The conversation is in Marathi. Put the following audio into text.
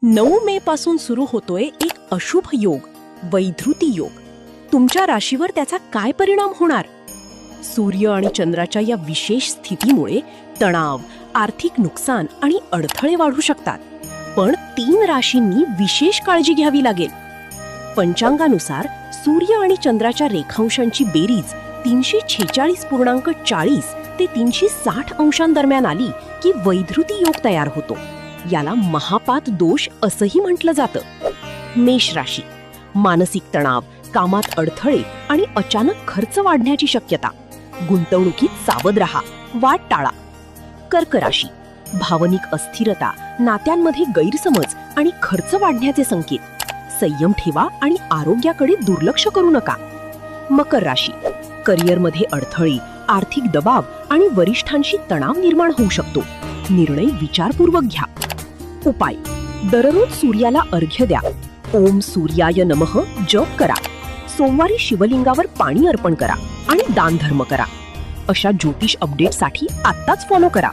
9 मे पासून सुरू होतोय एक अशुभ योग, वैधृती योग. तुमच्या राशीवर त्याचा काय परिणाम होणार? सूर्य आणि चंद्राच्या या विशेष स्थितीमुळे तणाव, आर्थिक नुकसान आणि अडथळे वाढू शकतात. पण 3 राशींनी विशेष काळजी घ्यावी लागेल. पंचांगानुसार सूर्य आणि चंद्राच्या रेखांशांची बेरीज 346.40 ते 360 अंशांदरम्यान आली की वैधृती योग तयार होतो. याला महापात दोष असंही म्हटलं जातं. मेष राशी, मानसिक तणाव, कामात अडथळे आणि अचानक खर्च वाढण्याची शक्यता. गुंतवणुकीत सावध राहा, वाट टाळा. कर्क राशी, भावनिक अस्थिरता, नात्यांमध्ये गैरसमज आणि खर्च वाढण्याचे संकेत. संयम ठेवा आणि आरोग्याकडे दुर्लक्ष करू नका. मकर राशी, करिअरमध्ये अडथळे, आर्थिक दबाव आणि वरिष्ठांशी तणाव निर्माण होऊ शकतो. निर्णय विचारपूर्वक घ्या. उपाय: दररोज सूर्याला अर्घ्य द्या. ओम सूर्याय नमः जप करा. सोमवारी शिवलिंगावर पाणी अर्पण करा आणि दानधर्म करा. अशा ज्योतिष अपडेटसाठी आत्ताच फॉलो करा.